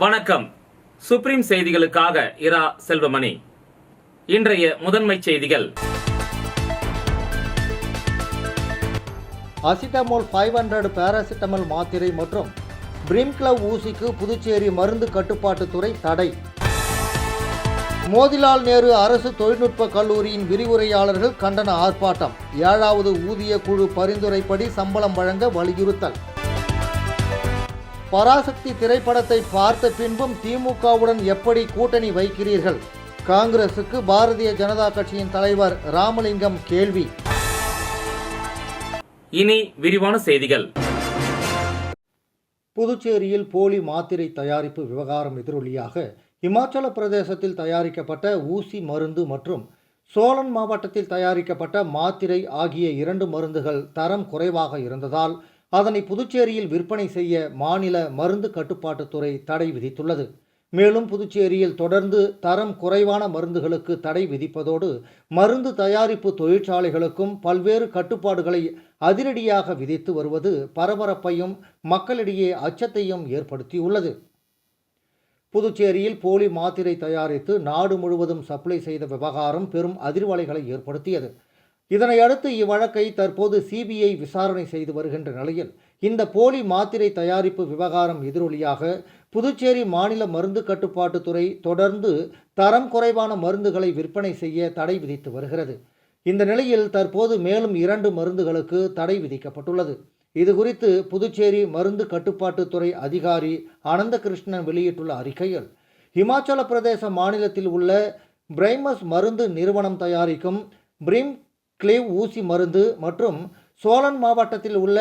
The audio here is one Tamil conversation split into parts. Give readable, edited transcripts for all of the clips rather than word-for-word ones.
வணக்கம். சுப்ரீம் செய்திகளுக்காக இரா செல்வமணி. இன்றைய முதன்மை செய்திகள். அசிட்டமோல் 500 பாராசிட்டமல் மாத்திரை மற்றும் பிரிம்க்ளவ் ஊசிக்கு புதுச்சேரி மருந்து கட்டுப்பாட்டுத்துறை தடை. மோதிலால் நேரு அரசு தொழில்நுட்ப கல்லூரியின் விரிவுரையாளர்கள் கண்டன ஆர்ப்பாட்டம். 7வது ஊதிய குழு பரிந்துரைப்படி சம்பளம் வழங்க வலியுறுத்தல். பராசக்தி திரைப்படத்தை பார்த்த பின்பும் திமுகவுடன் எப்படி கூட்டணி வைக்கிறீர்கள்? காங்கிரசுக்கு பாரதிய ஜனதா கட்சியின் தலைவர் ராமலிங்கம் கேள்வி. இனி விரிவான செய்திகள். புதுச்சேரியில் போலி மாத்திரை தயாரிப்பு விவகாரம் எதிரொலியாக இமாச்சல பிரதேசத்தில் தயாரிக்கப்பட்ட ஊசி மருந்து மற்றும் சோலன் மாவட்டத்தில் தயாரிக்கப்பட்ட மாத்திரை ஆகிய 2 மருந்துகள் தரம் குறைவாக இருந்ததால் அதனை புதுச்சேரியில் விற்பனை செய்ய மாநில மருந்து கட்டுப்பாட்டுத்துறை தடை விதித்துள்ளது. மேலும் புதுச்சேரியில் தொடர்ந்து தரம் குறைவான மருந்துகளுக்கு தடை விதிப்பதோடு மருந்து தயாரிப்பு தொழிற்சாலைகளுக்கும் பல்வேறு கட்டுப்பாடுகளை அதிரடியாக விதித்து வருவது பரபரப்பையும் மக்களிடையே அச்சத்தையும் ஏற்படுத்தியுள்ளது. புதுச்சேரியில் போலி மாத்திரை தயாரித்து நாடு முழுவதும் சப்ளை செய்த விவகாரம் பெரும் அதிர்வலைகளை ஏற்படுத்தியது. இதனையடுத்து இவ்வழக்கை தற்போது சிபிஐ விசாரணை செய்து வருகின்ற நிலையில் இந்த போலி மாத்திரை தயாரிப்பு விவகாரம் எதிரொலியாக புதுச்சேரி மாநில மருந்து கட்டுப்பாட்டுத்துறை தொடர்ந்து தரம் குறைவான மருந்துகளை விற்பனை செய்ய தடை விதித்து வருகிறது. இந்த நிலையில் தற்போது மேலும் 2 மருந்துகளுக்கு தடை விதிக்கப்பட்டுள்ளது. இதுகுறித்து புதுச்சேரி மருந்து கட்டுப்பாட்டுத்துறை அதிகாரி அனந்தகிருஷ்ணன் வெளியிட்டுள்ள அறிக்கையில், இமாச்சல பிரதேச மாநிலத்தில் உள்ள பிரைமஸ் மருந்து நிறுவனம் தயாரிக்கும் பிரிம்க்ளவ் ஊசி மருந்து மற்றும் சோலன் மாவட்டத்தில் உள்ள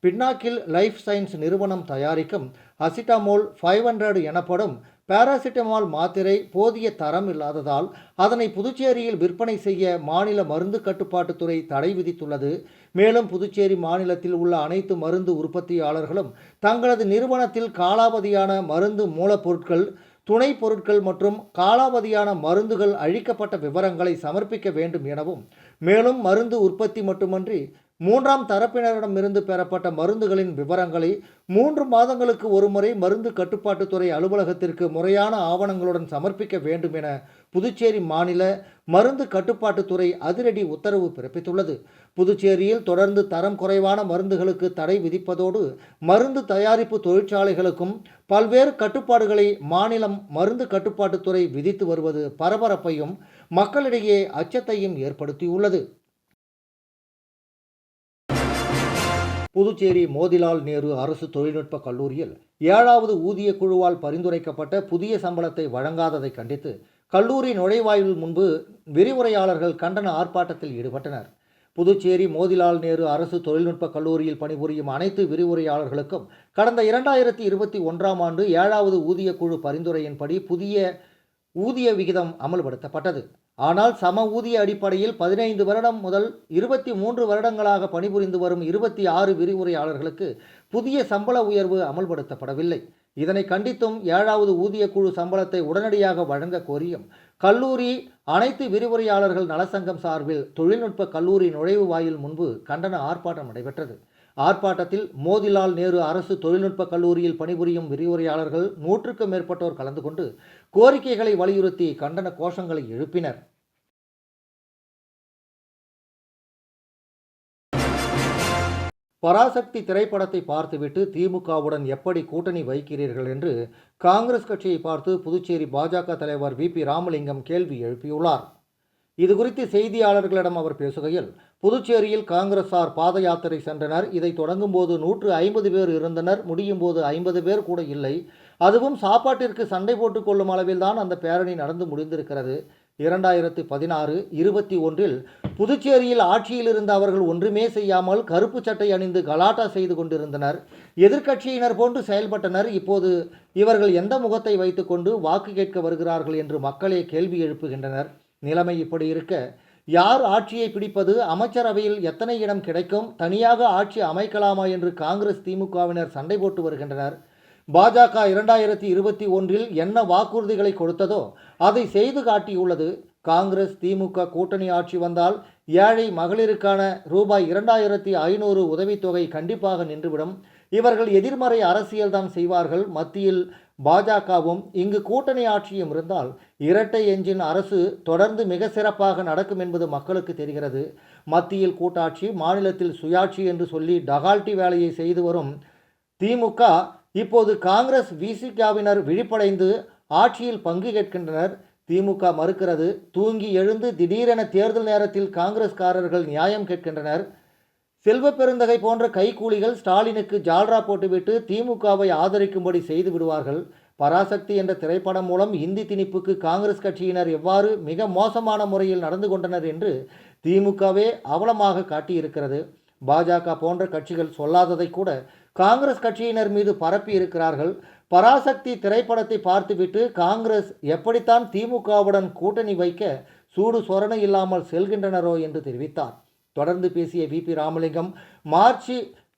பின்னாக்கில் லைஃப் சயின்ஸ் நிறுவனம் தயாரிக்கும் அசிட்டமோல் 500 எனப்படும் பாராசிட்டமால் மாத்திரை போதிய தரம் இல்லாததால் அதனை புதுச்சேரியில் விற்பனை செய்ய மாநில மருந்து கட்டுப்பாட்டுத்துறை தடை விதித்துள்ளது. மேலும் புதுச்சேரி மாநிலத்தில் உள்ள அனைத்து மருந்து உற்பத்தியாளர்களும் தங்களது நிறுவனத்தில் காலாவதியான மருந்து மூலப்பொருட்கள், துணை பொருட்கள் மற்றும் காலாவதியான மருந்துகள் அழிக்கப்பட்ட விவரங்களை சமர்ப்பிக்க வேண்டும் எனவும், மேலும் மருந்து உற்பத்தி மட்டுமன்றி 3ஆம் தரப்பினரிடமிருந்து பெறப்பட்ட மருந்துகளின் விவரங்களை 3 மாதங்களுக்கு ஒருமுறை மருந்து கட்டுப்பாட்டுத்துறை அலுவலகத்திற்கு முறையான ஆவணங்களுடன் சமர்ப்பிக்க வேண்டும் என புதுச்சேரி மாநில மருந்து கட்டுப்பாட்டுத்துறை அதிரடி உத்தரவு பிறப்பித்துள்ளது. புதுச்சேரியில் தொடர்ந்து தரம் குறைவான மருந்துகளுக்கு தடை விதிப்பதோடு மருந்து தயாரிப்பு தொழிற்சாலைகளுக்கும் பல்வேறு கட்டுப்பாடுகளை மாநிலம் மருந்து கட்டுப்பாட்டுத்துறை விதித்து வருவது பரபரப்பையும் மக்களிடையே அச்சத்தையும் ஏற்படுத்தியுள்ளது. புதுச்சேரி மோதிலால் நேரு அரசு தொழில்நுட்ப கல்லூரியில் 7வது ஊதிய குழுவால் பரிந்துரைக்கப்பட்ட புதிய சம்பளத்தை வழங்காததை கண்டித்து கல்லூரி நுழைவாயில் முன்பு விரிவுரையாளர்கள் கண்டன ஆர்ப்பாட்டத்தில் ஈடுபட்டனர். புதுச்சேரி மோதிலால் நேரு அரசு தொழில்நுட்ப கல்லூரியில் பணிபுரியும் அனைத்து விரிவுரையாளர்களுக்கும் கடந்த 2021ஆம் ஆண்டு 7வது ஊதிய குழு பரிந்துரையின்படி புதிய ஊதிய விகிதம் அமல்படுத்தப்பட்டது. ஆனால் சம ஊதிய அடிப்படையில் 15 வருடம் முதல் 23 வருடங்களாக பணிபுரிந்து வரும் 26 விரிவுரையாளர்களுக்கு புதிய சம்பள உயர்வு அமல்படுத்தப்படவில்லை. இதனை கண்டித்தும் 7வது ஊதிய குழு சம்பளத்தை உடனடியாக வழங்க கோரியும் கல்லூரி அனைத்து விரிவுரையாளர்கள் நலசங்கம் சார்பில் தொழில்நுட்ப கல்லூரி நுழைவு வாயில் முன்பு கண்டன ஆர்ப்பாட்டம் நடைபெற்றது. ஆர்ப்பாட்டத்தில் மோதிலால் நேரு அரசு தொழில்நுட்ப கல்லூரியில் பணிபுரியும் விரிவுரையாளர்கள் 100க்கும் மேற்பட்டோர் கலந்து கொண்டு கோரிக்கைகளை வலியுறுத்தி கண்டன கோஷங்களை எழுப்பினர். பராசக்தி திரைப்படத்தை பார்த்துவிட்டு திமுகவுடன் எப்படி கூட்டணி வைக்கிறீர்கள் என்று காங்கிரஸ் கட்சியை பார்த்து புதுச்சேரி பாஜக தலைவர் VP ராமலிங்கம் கேள்வி எழுப்பியுள்ளார். இதுகுறித்து செய்தியாளர்களிடம் அவர் பேசுகையில், புதுச்சேரியில் காங்கிரசார் பாத யாத்திரை சென்றனர். இதை தொடங்கும் போது 150 பேர் இருந்தனர். முடியும் போது 50 பேர் கூட இல்லை. அதுவும் சாப்பாட்டிற்கு சண்டை போட்டுக் கொள்ளும் அளவில் தான் அந்த பேரணி நடந்து முடிந்திருக்கிறது. 2016, 21இல் புதுச்சேரியில் ஆட்சியில் இருந்த அவர்கள் ஒன்றுமே செய்யாமல் கருப்பு சட்டை அணிந்து கலாட்டா செய்து கொண்டிருந்தனர். எதிர்க்கட்சியினர் போன்று செயல்பட்டனர். இப்போது இவர்கள் எந்த முகத்தை வைத்துக்கொண்டு வாக்கு கேட்க வருகிறார்கள் என்று மக்களே கேள்வி எழுப்புகின்றனர். நிலைமை இப்படி இருக்க யார் ஆட்சியை பிடிப்பது? அமைச்சரவையில் எத்தனை இடம் கிடைக்கும்? தனியாக ஆட்சி அமைக்கலாமா என்று காங்கிரஸ் திமுகவினர் சண்டை போட்டு வருகின்றனர். பாஜக 2021இல் என்ன வாக்குறுதிகளை கொடுத்ததோ அதை செய்து காட்டியுள்ளது. காங்கிரஸ் திமுக கூட்டணி ஆட்சி வந்தால் ஏழை மகளிருக்கான ரூபாய் 2500 உதவித்தொகை கண்டிப்பாக நின்றுவிடும். இவர்கள் எதிர்மறை அரசியல்தான் செய்வார்கள். மத்தியில் பாஜகவும் இங்கு கூட்டணி ஆட்சியும் இருந்தால் இரட்டை எஞ்சின் அரசு தொடர்ந்து மிக சிறப்பாக நடக்கும் என்பது மக்களுக்கு தெரிகிறது. மத்தியில் கூட்டாட்சி, மாநிலத்தில் சுயாட்சி என்று சொல்லி டகால்டி வேலையை செய்து வரும் திமுக இப்போது காங்கிரஸ் விசிகாவினர் விழிப்படைந்து ஆட்சியில் பங்கு கேட்கின்றனர். திமுக மறுக்கிறது. தூங்கி எழுந்து திடீரென தேர்தல் நேரத்தில் காங்கிரஸ்காரர்கள் நியாயம் கேட்கின்றனர். செல்வ பெருந்தகை போன்ற கைக்கூலிகள் ஸ்டாலினுக்கு ஜால்ரா போட்டுவிட்டு திமுகவை ஆதரிக்கும்படி செய்து விடுவார்கள். பராசக்தி என்ற திரைப்படம் மூலம் இந்தி திணிப்புக்கு காங்கிரஸ் கட்சியினர் எவ்வாறு மிக மோசமான முறையில் நடந்து கொண்டனர் என்று திமுகவே அவலமாக காட்டியிருக்கிறது. பாஜக போன்ற கட்சிகள் சொல்லாததை கூட காங்கிரஸ் கட்சியினர் மீது பரப்பி இருக்கிறார்கள். பராசக்தி திரைப்படத்தை பார்த்துவிட்டு காங்கிரஸ் எப்படித்தான் திமுகவுடன் கூட்டணி வைக்க சூடு சொரணை இல்லாமல் செல்கின்றனரோ என்று தெரிவித்தார். தொடர்ந்து பேசிய VP ராமலிங்கம், மார்ச்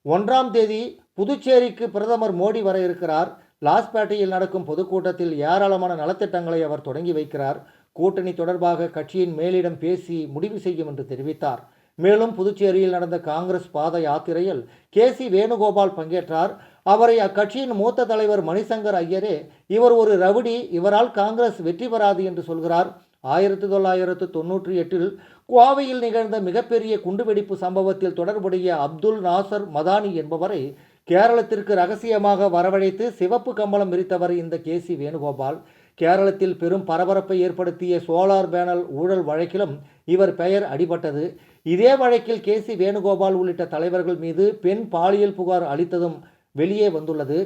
1 புதுச்சேரிக்கு பிரதமர் மோடி வர இருக்கிறார். லாஸ்பேட்டையில் நடக்கும் பொதுக்கூட்டத்தில் ஏராளமான நலத்திட்டங்களை அவர் தொடங்கி வைக்கிறார். கூட்டணி தொடர்பாக கட்சியின் மேலிடம் பேசி முடிவு செய்யும் என்று தெரிவித்தார். மேலும் புதுச்சேரியில் நடந்த காங்கிரஸ் பாத யாத்திரையில் KC வேணுகோபால் பங்கேற்றார். அவரை அக்கட்சியின் மூத்த தலைவர் மணிசங்கர் ஐயரே, இவர் ஒரு ரவுடி, இவரால் காங்கிரஸ் வெற்றி பெறாது என்று சொல்கிறார். 1998 கோவையில் நிகழ்ந்த மிகப்பெரிய குண்டுவெடிப்பு சம்பவத்தில் தொடர்புடைய அப்துல் நாசர் மதானி என்பவரை கேரளத்திற்கு ரகசியமாக வரவழைத்து சிவப்பு கம்பளம் விரித்தவர் இந்த KC வேணுகோபால். கேரளத்தில் பெரும் பரபரப்பை ஏற்படுத்திய சோலார் பேனல் ஊழல் வழக்கிலும் இவர் பெயர் அடிபட்டது. இதே வழக்கில் KC வேணுகோபால் உள்ளிட்ட தலைவர்கள் மீது பெண் பாலியல் புகார் அளித்ததும் வெளியே வந்துள்ளது.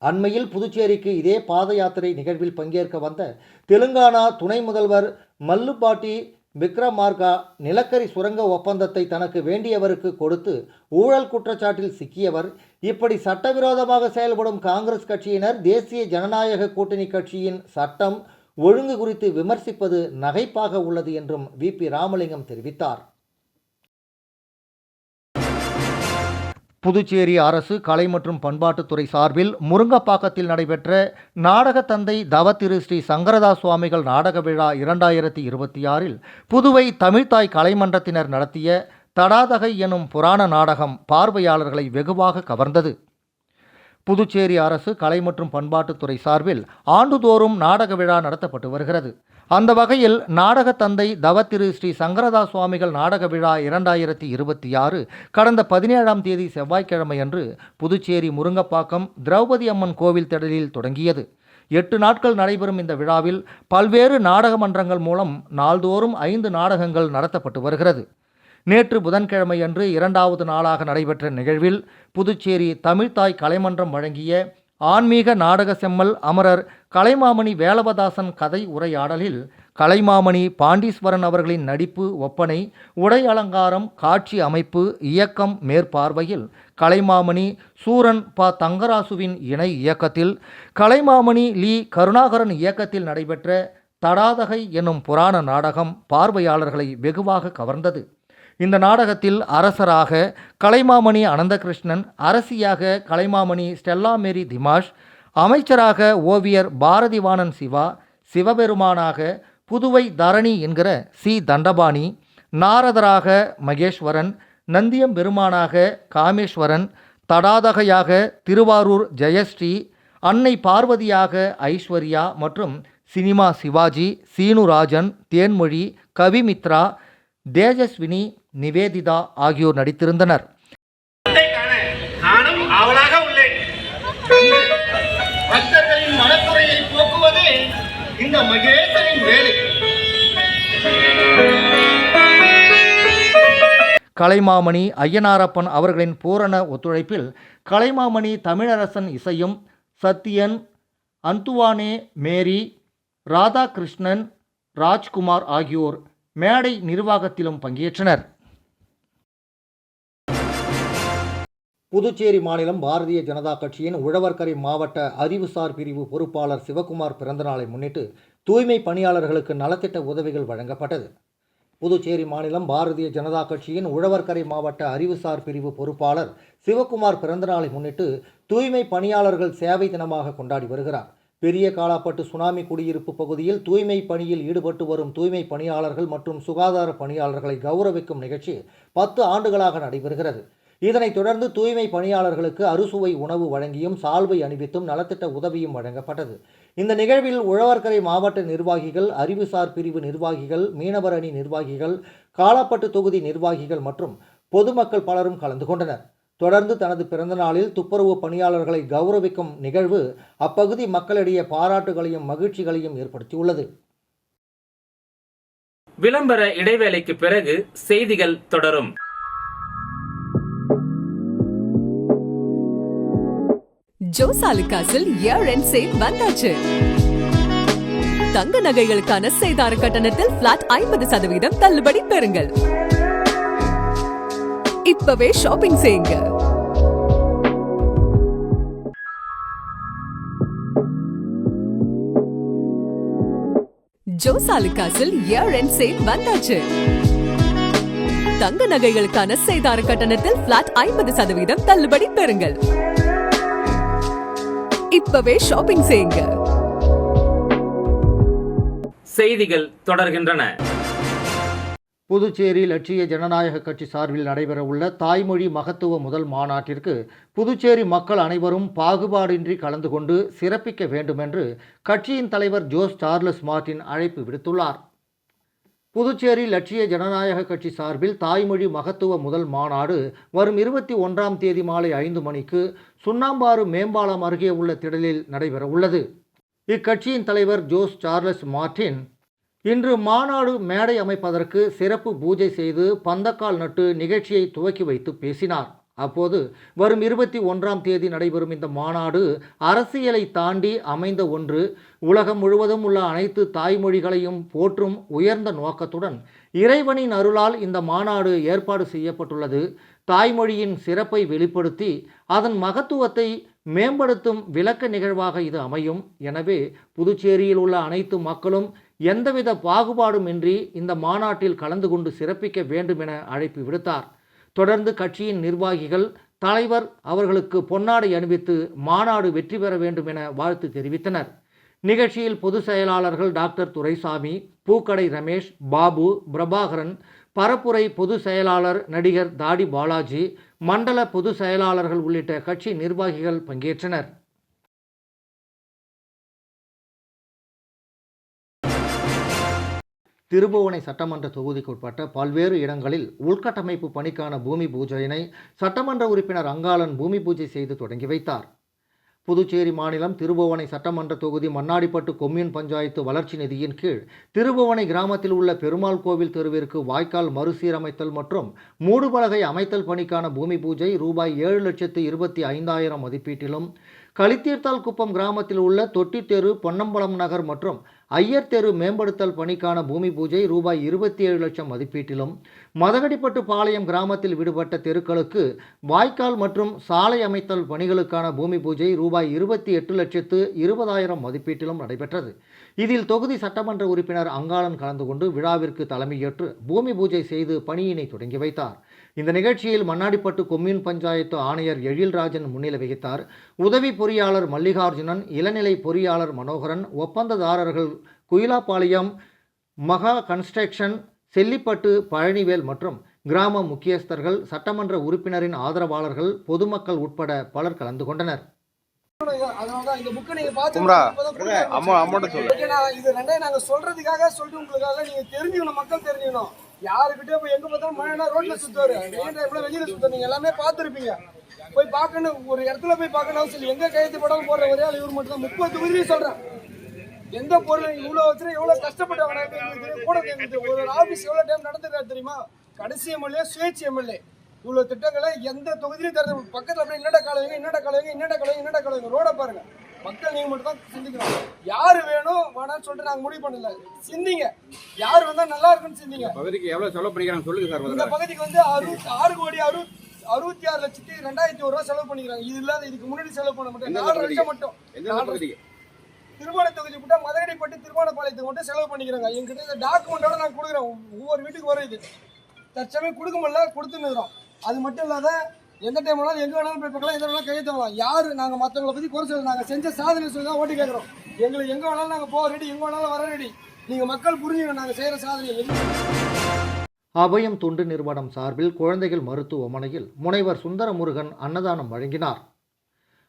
அண்மையில் புதுச்சேரிக்கு இதே பாத யாத்திரை நிகழ்வில் பங்கேற்க வந்த தெலுங்கானா துணை முதல்வர் மல்லுபாட்டி விக்ரமார்கா நிலக்கரி சுரங்க ஒப்பந்தத்தை தனக்கு வேண்டியவருக்கு கொடுத்து ஊழல் குற்றச்சாட்டில் சிக்கியவர். இப்படி சட்டவிரோதமாக செயல்படும் காங்கிரஸ் கட்சியினர் தேசிய ஜனநாயக கூட்டணி கட்சியின் சட்டம் ஒழுங்கு குறித்து விமர்சிப்பது நகைப்பாக உள்ளது என்றும் VP ராமலிங்கம் தெரிவித்தார். புதுச்சேரி அரசு கலை மற்றும் பண்பாட்டுத்துறை சார்பில் முருங்கப்பாக்கத்தில் நடைபெற்ற நாடகத்தந்தை தவத்திரு ஸ்ரீ சங்கரதாஸ் சுவாமிகள் நாடக விழா 2026 புதுவை தமிழ்த்தாய் கலைமன்றத்தினர் நடத்திய தடாதகை எனும் புராண நாடகம் பார்வையாளர்களை வெகுவாக கவர்ந்தது. புதுச்சேரி அரசு கலை மற்றும் பண்பாட்டுத்துறை சார்பில் ஆண்டுதோறும் நாடக விழா நடத்தப்பட்டு வருகிறது. அந்த வகையில் நாடகத்தந்தை தவத்திரு ஸ்ரீ சங்கரதாஸ் சுவாமிகள் நாடக விழா 2026 கடந்த 17 செவ்வாய்க்கிழமை அன்று புதுச்சேரி முருங்கப்பாக்கம் திரௌபதி அம்மன் கோவில் திடலில் தொடங்கியது. 8 நாட்கள் நடைபெறும் இந்த விழாவில் பல்வேறு நாடக மன்றங்கள் மூலம் நாள்தோறும் 5 நாடகங்கள் நடத்தப்பட்டு வருகிறது. நேற்று புதன்கிழமை அன்று 2வது நாளாக நடைபெற்ற நிகழ்வில் புதுச்சேரி தமிழ்த்தாய் கலைமன்றம் வழங்கிய ஆன்மீக நாடக செம்மல் அமரர் கலைமாமணி வேலவதாசன் கதை உரையாடலில் கலைமாமணி பாண்டீஸ்வரன் அவர்களின் நடிப்பு, ஒப்பனை, உடை அலங்காரம், காட்சி அமைப்பு, இயக்கம் மேற்பார்வையில் கலைமாமணி சூரன் தங்கராசுவின் இணை இயக்கத்தில், கலைமாமணி கருணாகரன் இயக்கத்தில் நடைபெற்ற தடாதகை என்னும் புராண நாடகம் பார்வையாளர்களை வெகுவாக கவர்ந்தது. இந்த நாடகத்தில் அரசராக கலைமாமணி அனந்தகிருஷ்ணன், அரசியாக கலைமாமணி ஸ்டெல்லா மேரி திமாஷ், அமைச்சராக ஓவியர் பாரதிவாணன் சிவா, சிவபெருமானாக புதுவை தரணி என்கிற தண்டபாணி, நாரதராக மகேஸ்வரன், நந்தியம் பெருமானாக காமேஸ்வரன், தடாதகையாக திருவாரூர் ஜெயஸ்ரீ, அன்னை பார்வதியாக ஐஸ்வர்யா மற்றும் சினிமா சிவாஜி, சீனுராஜன், தேன்மொழி, கவிமித்ரா, தேஜஸ்வினி, நிவேதிதா ஆகியோர் நடித்திருந்தனர். பக்தர்களின் மனக்குறையை போக்குவது இந்த மகேசனின் வேலை. கலைமாமணி ஐயனாரப்பன் அவர்களின் பூரண ஒத்துழைப்பில் கலைமாமணி தமிழரசன் இசையும், சத்யன், அந்துவானே மேரி, ராதாகிருஷ்ணன், ராஜ்குமார் ஆகியோர் மேடை நிர்வாகத்திலும் பங்கேற்றனர். புதுச்சேரி மாநிலம் பாரதிய ஜனதா கட்சியின் உழவர்கரை மாவட்ட அறிவுசார் பிரிவு பொறுப்பாளர் சிவகுமார் பிறந்தநாளை முன்னிட்டு தூய்மை பணியாளர்களுக்கு நலத்திட்ட உதவிகள் வழங்கப்பட்டது. புதுச்சேரி மாநிலம் பாரதிய ஜனதா கட்சியின் உழவர்கரை மாவட்ட அறிவுசார் பிரிவு பொறுப்பாளர் சிவகுமார் பிறந்தநாளை முன்னிட்டு தூய்மை பணியாளர்கள் சேவை தினமாக கொண்டாடி வருகிறார். பெரிய காலாப்பட்டு சுனாமி குடியிருப்பு பகுதியில் தூய்மை பணியில் ஈடுபட்டு வரும் தூய்மை பணியாளர்கள் மற்றும் சுகாதார பணியாளர்களை கௌரவிக்கும் நிகழ்ச்சி 10 ஆண்டுகளாக நடைபெறுகிறது. இதனைத் தொடர்ந்து தூய்மை பணியாளர்களுக்கு அறுசுவை உணவு வழங்கியும் சால்வை அணிவித்தும் நலத்திட்ட உதவியும் வழங்கப்பட்டது. இந்த நிகழ்வில் உழவர்கரை மாவட்ட நிர்வாகிகள், அறிவுசார் பிரிவு நிர்வாகிகள், மீனவர் அணி நிர்வாகிகள், காலாப்பட்டு தொகுதி நிர்வாகிகள் மற்றும் பொதுமக்கள் பலரும் கலந்து கொண்டனர். தொடர்ந்து தனது பிறந்த நாளில் துப்புரவு பணியாளர்களை கௌரவிக்கும் நிகழ்வு அப்பகுதி மக்களிடையே பாராட்டுகளையும் மகிழ்ச்சிகளையும் ஏற்படுத்தியுள்ளது. விளம்பர இடைவேளைக்கு பிறகு செய்திகள் தொடரும். ஜோஸ் ஆலுகாஸில் இயர் எண்ட் சேல் வந்தாச்சு. தங்க நகைகளுக்கான சேதார கட்டணத்தில் பிளாட் 50% தள்ளுபடி பெறுங்கள். இப்பவே ஷாப்பிங் செய்யுங்க. ஜோஸ் ஆலுகாஸில் இயர் எண்ட் சேல் வந்தாச்சு. தங்க நகைகளுக்கான சேதார கட்டணத்தில் பிளாட் 50% தள்ளுபடி பெறுங்கள். இப்பவே ஷாப்பிங் செய்யுங்க. செய்திகள் தொடர்கின்றன. புதுச்சேரி லட்சிய ஜனநாயக கட்சி சார்பில் நடைபெறவுள்ள தாய்மொழி மகத்துவ முதல் மாநாட்டிற்கு புதுச்சேரி மக்கள் அனைவரும் பாகுபாடின்றி கலந்து கொண்டு சிறப்பிக்க வேண்டும் என்று கட்சியின் தலைவர் ஜோஸ் சார்லஸ் மார்ட்டின் அழைப்பு விடுத்துள்ளார். புதுச்சேரி லட்சிய ஜனநாயக கட்சி சார்பில் தாய்மொழி மகத்துவ முதல் மாநாடு வரும் 21ஆம் தேதி மாலை 5 மணிக்கு சுண்ணாம்பாறு மேம்பாலம் அருகே உள்ள திடலில் நடைபெறவுள்ளது. இக்கட்சியின் தலைவர் ஜோஸ் சார்லஸ் மார்ட்டின் இன்று மாநாடு மேடை அமைப்பதற்கு சிறப்பு பூஜை செய்து பந்தக்கால் நட்டு நிகழ்ச்சியை துவக்கி வைத்து பேசினார். அப்போது வரும் 21ஆம் தேதி நடைபெறும் இந்த மாநாடு அரசியலை தாண்டி அமைந்த ஒன்று. உலகம் முழுவதும் உள்ள அனைத்து தாய்மொழிகளையும் போற்றும் உயர்ந்த நோக்கத்துடன் இறைவனின் அருளால் இந்த மாநாடு ஏற்பாடு செய்யப்பட்டுள்ளது. தாய்மொழியின் சிறப்பை வெளிப்படுத்தி அதன் மகத்துவத்தை மேம்படுத்தும் விளக்க நிகழ்வாக இது அமையும். எனவே புதுச்சேரியில் உள்ள அனைத்து மக்களும் எந்தவித பாகுபாடுமின்றி இந்த மாநாட்டில் கலந்து கொண்டு சிறப்பிக்க வேண்டும் என அழைப்பு விடுத்தார். தொடர்ந்து கட்சியின் நிர்வாகிகள் தலைவர் அவர்களுக்கு பொன்னாடை அணிவித்து மாநாடு வெற்றி பெற வேண்டும் என வாழ்த்து தெரிவித்தனர். நிகழ்ச்சியில் பொதுச் செயலாளர்கள் டாக்டர் துரைசாமி, பூக்கடை ரமேஷ், பாபு, பிரபாகரன், பரப்புரை பொதுச் செயலாளர் நடிகர் தாடி பாலாஜி, மண்டல பொதுச் செயலாளர்கள் உள்ளிட்ட கட்சி நிர்வாகிகள் பங்கேற்றனர். திருபுவனை சட்டமன்ற தொகுதிக்குட்பட்ட பல்வேறு இடங்களில் உள்கட்டமைப்பு பணிக்கான பூமி பூஜையினை சட்டமன்ற உறுப்பினர் அங்காளன் பூமி பூஜை செய்து தொடங்கி வைத்தார். புதுச்சேரி மாநிலம் திருபுவனை சட்டமன்ற தொகுதி மண்ணாடிப்பட்டு கொம்யூன் பஞ்சாயத்து வளர்ச்சி நிதியின் கீழ் திருபுவனை கிராமத்தில் உள்ள பெருமாள் கோவில் தெருவிற்கு வாய்க்கால் மறுசீரமைத்தல் மற்றும் மூடுபலகை அமைத்தல் பணிக்கான பூமி பூஜை ரூபாய் 7,25,000 மதிப்பீட்டிலும், களித்தீர்த்தால் குப்பம் கிராமத்தில் உள்ள தொட்டி தெரு, பொன்னம்பலம் நகர் மற்றும் ஐயர் தெரு மேம்படுத்தல் பணிக்கான பூமி பூஜை ரூபாய் 27 லட்சம் மதிப்பீட்டிலும், மதகடிப்பட்டு பாளையம் கிராமத்தில் விடுபட்ட தெருக்களுக்கு வாய்க்கால் மற்றும் சாலை அமைத்தல் பணிகளுக்கான பூமி பூஜை ரூபாய் 28,20,000 மதிப்பீட்டிலும் நடைபெற்றது. இதில் தொகுதி சட்டமன்ற உறுப்பினர் அங்காளன் கலந்து கொண்டு விழாவிற்கு தலைமையேற்று பூமி பூஜை செய்து பணியினை தொடங்கி வைத்தார். இந்த நிகழ்ச்சியில் மண்ணாடிப்பட்டு கொம்யூன் பஞ்சாயத்து ஆணையர் எழில்ராஜன் முன்னிலை வகித்தார். உதவி பொறியாளர் மல்லிகார்ஜுனன், இளநிலை பொறியாளர் மனோகரன், ஒப்பந்ததாரர்கள் குயிலாப்பாளையம் மகா கன்ஸ்ட்ரக்ஷன், செல்லிப்பட்டு பழனிவேல் மற்றும் கிராம முக்கியஸ்தர்கள், சட்டமன்ற உறுப்பினரின் ஆதரவாளர்கள், பொதுமக்கள் உட்பட பலர் கலந்து கொண்டனர். நாங்க சொல்றதுக்காக சொல்லிட்டு உங்களுக்காக நீங்க தெரிஞ்சுக்கணும், மக்கள் தெரிஞ்சுக்கணும். யாருக்கிட்டே போய் எங்க பார்த்தாலும் மழைனா ரோட்ல சுத்துவாரு, வெளியில சுத்துவாரு, நீங்க எல்லாமே பார்த்துருப்பீங்க. போய் பார்க்கணும், ஒரு இடத்துல போய் பார்க்கணும் சொல்லி எங்க கையெழுத்து போடாம போடுற ஒரே ஆள் இவர் மட்டும் தான். 30 உறுதியை சொல்றேன். எந்த பொருள் இவ்வளவு வச்சு எவ்வளவு கஷ்டப்பட்டவங்க கூட ஒரு ஆபீஸ் எவ்வளவு டைம் நடந்துருக்காரு தெரியுமா? கடைசி எம்எல்ஏ, சுயேட்சை எம்எல்ஏ, இவ்வளவு திட்டங்களை எந்த தொகுதியிலும் தர பக்கத்துல அப்படியே இன்னட காலவங்க ரோட பாருங்க. மக்கள் நீங்க மட்டும் தான் சிந்திக்கணும். யாரு வேணும் வேணாம்னு சொல்லிட்டு நாங்க முடிவு பண்ணல. சிந்திங்க, யாரு வந்தா நல்லா இருக்குன்னு சிந்திங்க. பகுதிக்கு எவ்வளவு செலவு பண்ணிக்கிறாங்க சொல்லுங்க சார். இந்த பகுதிக்கு வந்து 66,62,201 ரூபாய் செலவு பண்ணிக்கிறாங்க. இது இல்லாத இதுக்கு முன்னாடி செலவு பண்ண மட்டும் 4 லட்சம் மட்டும். திருமண தொகுதி கூட மதகடிப்பட்டு திருமணப்பாளையத்துக்கு மட்டும் செலவு பண்ணிக்கிறாங்க. எங்கிட்ட இந்த டாக்குமெண்டோட நாங்க கொடுக்குறோம். ஒவ்வொரு வீட்டுக்கு வரும். இது தற்சமயம் கொடுக்க முடியல, கொடுத்துன்னு இருக்கிறோம். அது மட்டும் இல்லாத எந்த டைம் வேணாலும் எங்க வேணாலும் போய் பார்க்கலாம், எந்த வேணாலும் கையெழுத்து வாங்கலாம். யாரு நாங்க மற்றவங்களை பத்தி குறை சொல்ல, நாங்க செஞ்ச சாதனை சொல்லி தான் ஓட்டு கேட்கிறோம். எங்களுக்கு எங்க வேணாலும் நாங்க போக ரெடி, எங்க வேணாலும் வர ரெடி. நீங்க மக்கள் புரிஞ்சுக்கணும் நாங்க செய்யற சாதனை. அபயம் தொண்டு நிறுவனம் சார்பில் குழந்தைகள் மருத்துவமனையில் முனைவர் சுந்தரமுருகன் அன்னதானம் வழங்கினார்.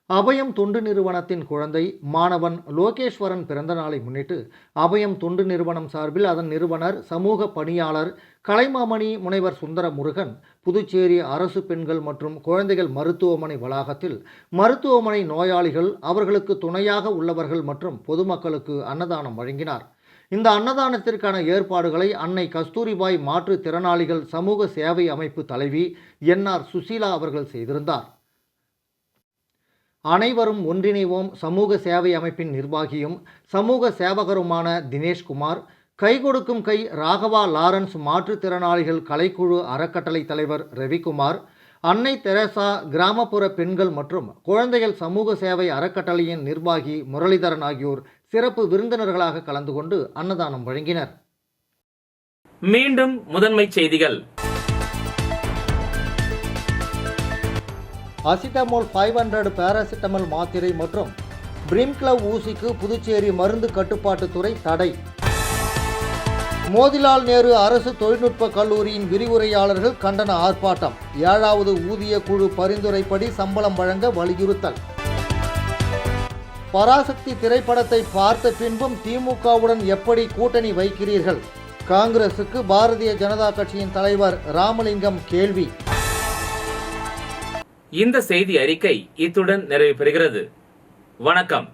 அபயம் தொண்டு நிறுவனத்தின் குழந்தை மாணவன் லோகேஸ்வரன் பிறந்த நாளை முன்னிட்டு அபயம் தொண்டு நிறுவனம் சார்பில் அதன் நிறுவனர் சமூக பணியாளர் கலைமாமணி முனைவர் சுந்தரமுருகன் புதுச்சேரி அரசு பெண்கள் மற்றும் குழந்தைகள் மருத்துவமனை வளாகத்தில் மருத்துவமனை நோயாளிகள், அவர்களுக்கு துணையாக உள்ளவர்கள் மற்றும் பொதுமக்களுக்கு அன்னதானம் வழங்கினார். இந்த அன்னதானத்திற்கான ஏற்பாடுகளை அன்னை கஸ்தூரிபாய் மாற்றுத்திறனாளிகள் சமூக சேவை அமைப்பு தலைவி NR சுசீலா அவர்கள் செய்திருந்தார். அனைவரும் ஒன்றிணைவோம் சமூக சேவை அமைப்பின் நிர்வாகியும் சமூக சேவகருமான தினேஷ்குமார், கை கொடுக்கும் கை ராகவா லாரன்ஸ் மாற்றுத்திறனாளிகள் கலைக்குழு அறக்கட்டளை தலைவர் ரவிக்குமார், அன்னை தெரசா கிராமப்புற பெண்கள் மற்றும் குழந்தைகள் சமூக சேவை அறக்கட்டளையின் நிர்வாகி முரளிதரன் ஆகியோர் சிறப்பு விருந்தினர்களாக கலந்து கொண்டு அன்னதானம் வழங்கினர். மீண்டும் முதன்மை செய்திகள். அசிட்டமோல் 500 பாராசிட்டமல் மாத்திரை மற்றும் பிரிம்க்ளவ் ஊசிக்கு புதுச்சேரி மருந்து கட்டுப்பாட்டுத்துறை தடை. மோதிலால் நேரு அரசு தொழில்நுட்ப கல்லூரியின் விரிவுரையாளர்கள் கண்டன ஆர்ப்பாட்டம். 7வது ஊதிய குழு பரிந்துரைப்படி சம்பளம் வழங்க வலியுறுத்தல். பராசக்தி திரைப்படத்தை பார்த்த பின்பும் திமுகவுடன் எப்படி கூட்டணி வைக்கிறீர்கள்? காங்கிரசுக்கு பாரதிய ஜனதா கட்சியின் தலைவர் ராமலிங்கம் கேள்வி. இந்த செய்தி அறிக்கை இத்துடன் நிறைவு பெறுகிறது. வணக்கம்.